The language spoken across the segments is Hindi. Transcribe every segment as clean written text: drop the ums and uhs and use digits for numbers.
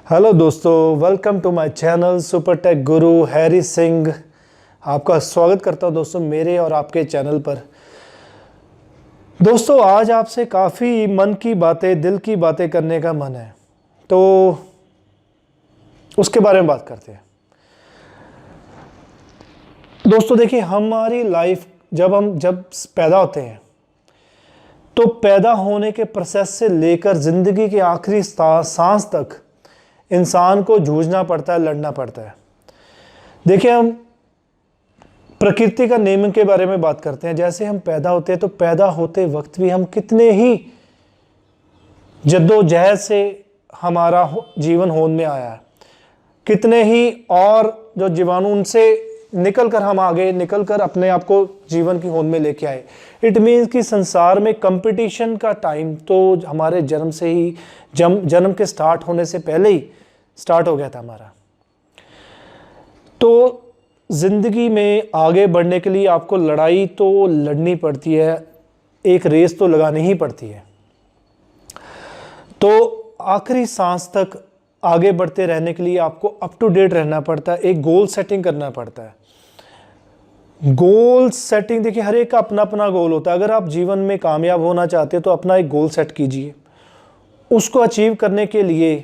हेलो दोस्तों, welcome to my channel Super Tech Guru Harry Singh. आपका स्वागत करता हूं दोस्तों मेरे और आपके चैनल पर। दोस्तों आज आपसे काफ़ी मन की बातें, दिल की बातें करने का मन है, तो उसके बारे में बात करते हैं। दोस्तों देखिए, हमारी लाइफ जब पैदा होते हैं तो पैदा होने के प्रोसेस से लेकर ज़िंदगी के आखिरी सांस तक इंसान को जूझना पड़ता है, लड़ना पड़ता है। देखिए, हम प्रकृति का नियम के बारे में बात करते हैं। जैसे हम पैदा होते हैं तो पैदा होते वक्त भी हम कितने ही जद्दोजहद से हमारा जीवन होंद में आया है, कितने ही और जो जीवाणु उनसे निकल कर हम आगे निकल कर अपने आप को जीवन की होंद में लेके आए। इट मीन्स कि संसार में कंपटीशन का टाइम तो हमारे जन्म से ही जन्म के स्टार्ट होने से पहले ही स्टार्ट हो गया था हमारा। तो ज़िंदगी में आगे बढ़ने के लिए आपको लड़ाई तो लड़नी पड़ती है, एक रेस तो लगानी ही पड़ती है। तो आखिरी सांस तक आगे बढ़ते रहने के लिए आपको अप टू डेट रहना पड़ता है, एक गोल सेटिंग करना पड़ता है। गोल सेटिंग, देखिए हर एक का अपना अपना गोल होता है। अगर आप जीवन में कामयाब होना चाहते हैं तो अपना एक गोल सेट कीजिए। उसको अचीव करने के लिए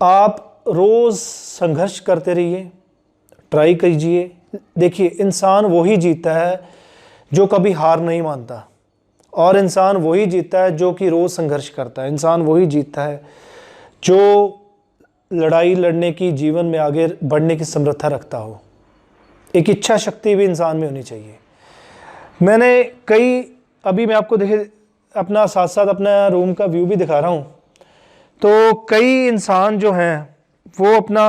आप रोज़ संघर्ष करते रहिए, ट्राई कीजिए। देखिए, इंसान वही जीता है जो कभी हार नहीं मानता, और इंसान वही जीता है जो कि रोज़ संघर्ष करता है। इंसान वही जीतता है जो लड़ाई लड़ने की, जीवन में आगे बढ़ने की समर्था रखता हो। एक इच्छा शक्ति भी इंसान में होनी चाहिए। मैंने अभी मैं आपको देखिए अपना साथ साथ अपना रूम का व्यू भी दिखा रहा हूँ। तो कई इंसान जो हैं वो अपना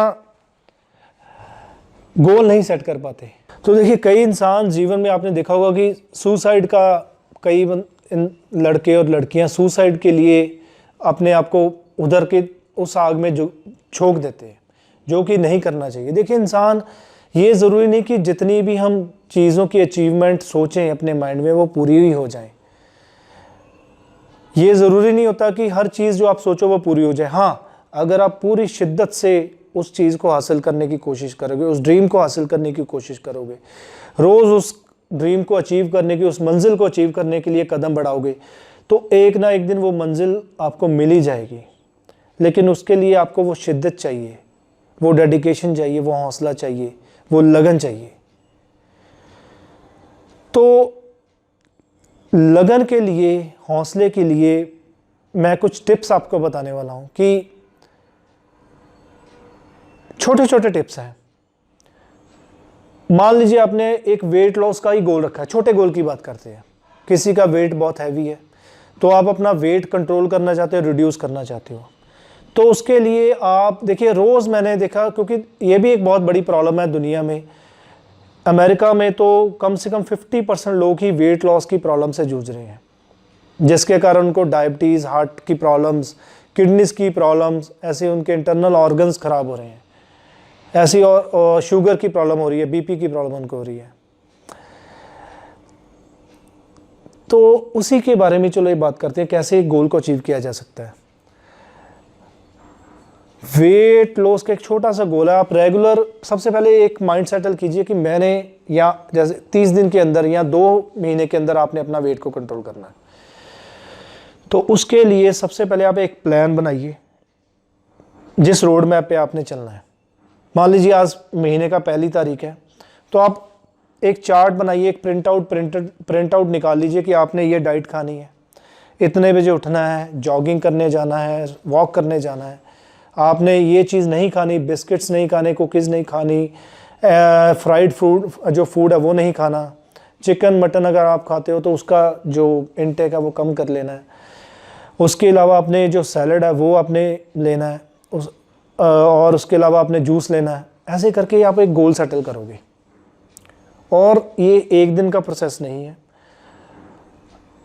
गोल नहीं सेट कर पाते। तो देखिए, कई इंसान जीवन में आपने देखा होगा कि सुसाइड का, कई लड़के और लड़कियां सुसाइड के लिए अपने आप को उधर के उस आग में जो झोंक देते हैं, जो कि नहीं करना चाहिए। देखिए, इंसान, ये ज़रूरी नहीं कि जितनी भी हम चीज़ों की अचीवमेंट सोचें अपने माइंड में वो पूरी ही हो जाए। ये ज़रूरी नहीं होता कि हर चीज़ जो आप सोचो वो पूरी हो जाए। हाँ, अगर आप पूरी शिद्दत से उस चीज़ को हासिल करने की कोशिश करोगे, उस ड्रीम को हासिल करने की कोशिश करोगे, रोज़ उस ड्रीम को अचीव करने की, उस मंजिल को अचीव करने के लिए कदम बढ़ाओगे, तो एक ना एक दिन वो मंजिल आपको मिल ही जाएगी। लेकिन उसके लिए आपको वो शिद्दत चाहिए, वो डेडिकेशन चाहिए, वो हौसला चाहिए, वो लगन चाहिए। तो लगन के लिए, हौसले के लिए मैं कुछ टिप्स आपको बताने वाला हूं कि छोटे छोटे टिप्स हैं। मान लीजिए आपने एक वेट लॉस का ही गोल रखा है, छोटे गोल की बात करते हैं। किसी का वेट बहुत हैवी है तो आप अपना वेट कंट्रोल करना चाहते हो, रिड्यूस करना चाहते हो, तो उसके लिए आप देखिए, रोज़ मैंने देखा, क्योंकि ये भी एक बहुत बड़ी प्रॉब्लम है दुनिया में। अमेरिका में तो कम से कम 50% लोग ही वेट लॉस की प्रॉब्लम से जूझ रहे हैं, जिसके कारण उनको डायबिटीज़, हार्ट की प्रॉब्लम्स, किडनीज़ की प्रॉब्लम्स, ऐसे उनके इंटरनल ऑर्गन्स ख़राब हो रहे हैं, ऐसी और शुगर की प्रॉब्लम हो रही है, बीपी की प्रॉब्लम उनको हो रही है। तो उसी के बारे में चलो ये बात करते हैं, कैसे एक गोल को अचीव किया जा सकता है। वेट लॉस का एक छोटा सा गोल है। आप रेगुलर सबसे पहले एक माइंड सेटल कीजिए कि मैंने, या जैसे 30 दिन के अंदर या 2 महीने के अंदर आपने अपना वेट को कंट्रोल करना है। तो उसके लिए सबसे पहले आप एक प्लान बनाइए, जिस रोड मैप पे आपने चलना है। मान लीजिए आज महीने का 1 तारीख है, तो आप एक चार्ट बनाइए, एक प्रिंट आउट निकाल लीजिए कि आपने ये डाइट खानी है, इतने बजे उठना है, जॉगिंग करने जाना है, वॉक करने जाना है, आपने ये चीज़ नहीं खानी, बिस्किट्स नहीं खाने, कुकीज़ नहीं खानी, फ्राइड फूड जो फूड है वो नहीं खाना, चिकन मटन अगर आप खाते हो तो उसका जो इनटेक है वो कम कर लेना है। उसके अलावा आपने जो सैलड है वो आपने लेना है, और उसके अलावा आपने जूस लेना है। ऐसे करके आप एक गोल सेटल करोगे, और ये एक दिन का प्रोसेस नहीं है।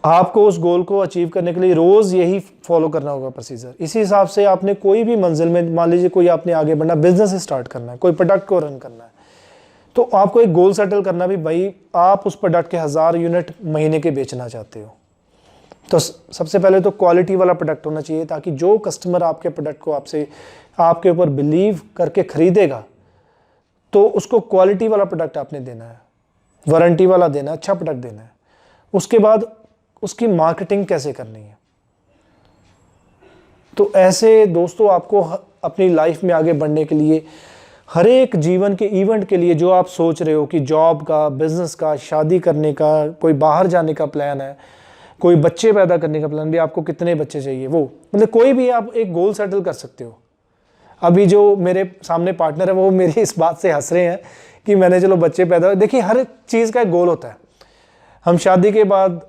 आपको उस गोल को अचीव करने के लिए रोज़ यही फॉलो करना होगा प्रोसीजर। इसी हिसाब से आपने कोई भी मंजिल में, मान लीजिए कोई आपने आगे बढ़ना, बिजनेस स्टार्ट करना है, कोई प्रोडक्ट को रन करना है, तो आपको एक गोल सेटल करना भी, भाई आप उस प्रोडक्ट के 1000 यूनिट महीने के बेचना चाहते हो, तो सबसे पहले तो क्वालिटी वाला प्रोडक्ट होना चाहिए, ताकि जो कस्टमर आपके प्रोडक्ट को आपसे आपके ऊपर बिलीव करके ख़रीदेगा तो उसको क्वालिटी वाला प्रोडक्ट आपने देना है, वारंटी वाला देना है, अच्छा प्रोडक्ट देना है। उसके बाद उसकी मार्केटिंग कैसे करनी है। तो ऐसे दोस्तों आपको अपनी लाइफ में आगे बढ़ने के लिए, हर एक जीवन के इवेंट के लिए जो आप सोच रहे हो कि जॉब का, बिजनेस का, शादी करने का, कोई बाहर जाने का प्लान है, कोई बच्चे पैदा करने का प्लान भी, आपको कितने बच्चे चाहिए, वो मतलब कोई भी आप एक गोल सेटल कर सकते हो। अभी जो मेरे सामने पार्टनर है वो मेरी इस बात से हंस रहे हैं कि मैंने चलो बच्चे पैदा, देखिए हर चीज़ का एक गोल होता है। हम शादी के बाद,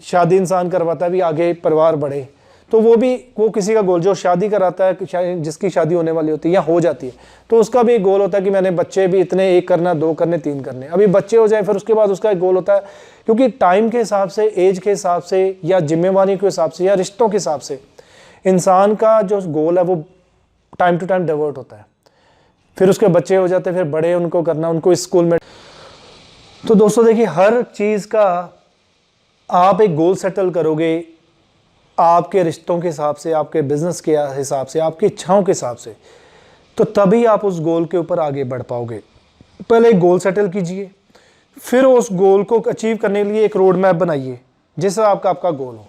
शादी इंसान करवाता है भी आगे परिवार बढ़े, तो वो किसी का गोल, जो शादी कराता है, जिसकी शादी होने वाली होती है या हो जाती है, तो उसका भी एक गोल होता है कि मैंने बच्चे भी इतने, 1 करना, 2 करने, 3 करने। अभी बच्चे हो जाए फिर उसके बाद उसका एक गोल होता है, क्योंकि टाइम के हिसाब से, एज के हिसाब से, या जिम्मेवारी के हिसाब से, या रिश्तों के हिसाब से इंसान का जो गोल है वो टाइम टू टाइम डाइवर्ट होता है। फिर उसके बच्चे हो जाते हैं, फिर बड़े उनको करना, उनको स्कूल में। तो दोस्तों देखिए, हर चीज़ का आप एक गोल सेटल करोगे आपके रिश्तों के हिसाब से, आपके बिजनेस के हिसाब से, आपकी इच्छाओं के हिसाब से, तो तभी आप उस गोल के ऊपर आगे बढ़ पाओगे। पहले एक गोल सेटल कीजिए, फिर उस गोल को अचीव करने के लिए एक रोड मैप बनाइए, जिससे आपका गोल हो।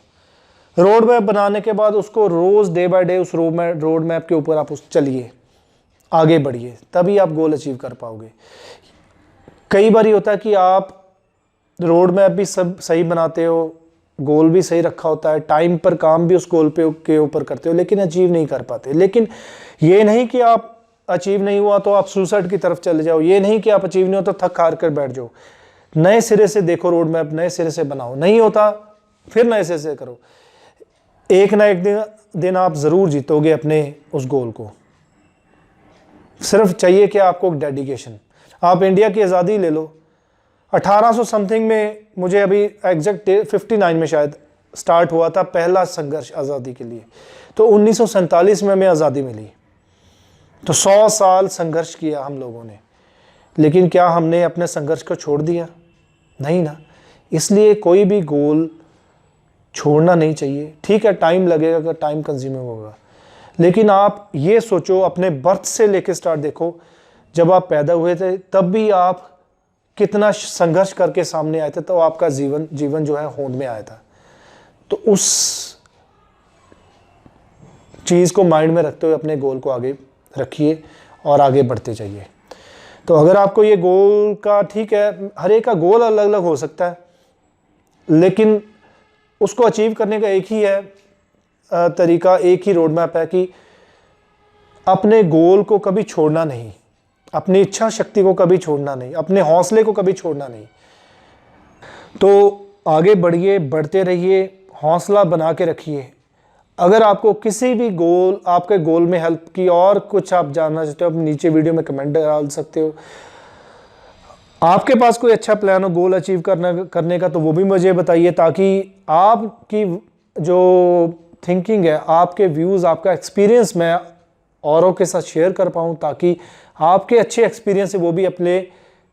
रोड मैप बनाने के बाद उसको रोज़ डे बाय डे उस रोड मैप के ऊपर आप चलिए, आगे बढ़िए, तभी आप गोल अचीव कर पाओगे। कई बार ये होता है कि आप रोड मैप भी सब सही बनाते हो, गोल भी सही रखा होता है, टाइम पर काम भी उस गोल के ऊपर करते हो, लेकिन अचीव नहीं कर पाते। लेकिन ये नहीं कि आप अचीव नहीं हुआ तो आप सुसाइड की तरफ चले जाओ, ये नहीं कि आप अचीव नहीं हो तो थक हार कर बैठ जाओ। नए सिरे से देखो रोड मैप, नए सिरे से बनाओ, नहीं होता फिर नए सिरे से करो। एक ना एक दिन आप ज़रूर जीतोगे अपने उस गोल को। सिर्फ चाहिए कि आपको डेडिकेशन। आप इंडिया की आज़ादी ले लो, 1800 समथिंग में, मुझे अभी एग्जैक्ट 59 में शायद स्टार्ट हुआ था पहला संघर्ष आज़ादी के लिए, तो 1947 में हमें आज़ादी मिली। तो 100 साल संघर्ष किया हम लोगों ने, लेकिन क्या हमने अपने संघर्ष को छोड़ दिया? नहीं ना। इसलिए कोई भी गोल छोड़ना नहीं चाहिए। ठीक है, टाइम लगेगा, अगर टाइम कंज्यूमिंग होगा, लेकिन आप ये सोचो, अपने बर्थ से लेकर स्टार्ट देखो, जब आप पैदा हुए थे तब भी आप कितना संघर्ष करके सामने आए थे, तो आपका जीवन जो है होंद में आया था। तो उस चीज़ को माइंड में रखते हुए अपने गोल को आगे रखिए और आगे बढ़ते जाइए। तो अगर आपको ये गोल का, ठीक है, हर एक का गोल अलग अलग हो सकता है, लेकिन उसको अचीव करने का एक ही है तरीका, एक ही रोड मैप है कि अपने गोल को कभी छोड़ना नहीं, अपनी इच्छा शक्ति को कभी छोड़ना नहीं, अपने हौसले को कभी छोड़ना नहीं। तो आगे बढ़िए, बढ़ते रहिए, हौसला बना के रखिए। अगर आपको किसी भी गोल, आपके गोल में हेल्प की और कुछ आप जानना चाहते हो, आप नीचे वीडियो में कमेंट डाल सकते हो। आपके पास कोई अच्छा प्लान हो गोल अचीव करने का, तो वो भी मुझे बताइए, ताकि आपकी जो थिंकिंग है, आपके व्यूज़, आपका एक्सपीरियंस मैं औरों के साथ शेयर कर पाऊँ, ताकि आपके अच्छे एक्सपीरियंस से वो भी अपने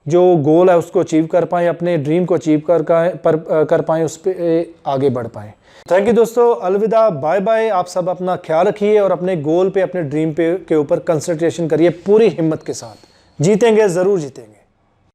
जो गोल है उसको अचीव कर पाएँ, अपने ड्रीम को अचीव कर पाएँ, उस पर आगे बढ़ पाएँ। थैंक यू दोस्तों, अलविदा, बाय बाय। आप सब अपना ख्याल रखिए और अपने गोल पे, अपने ड्रीम पे के ऊपर कंसंट्रेशन करिए पूरी हिम्मत के साथ। जीतेंगे, ज़रूर जीतेंगे।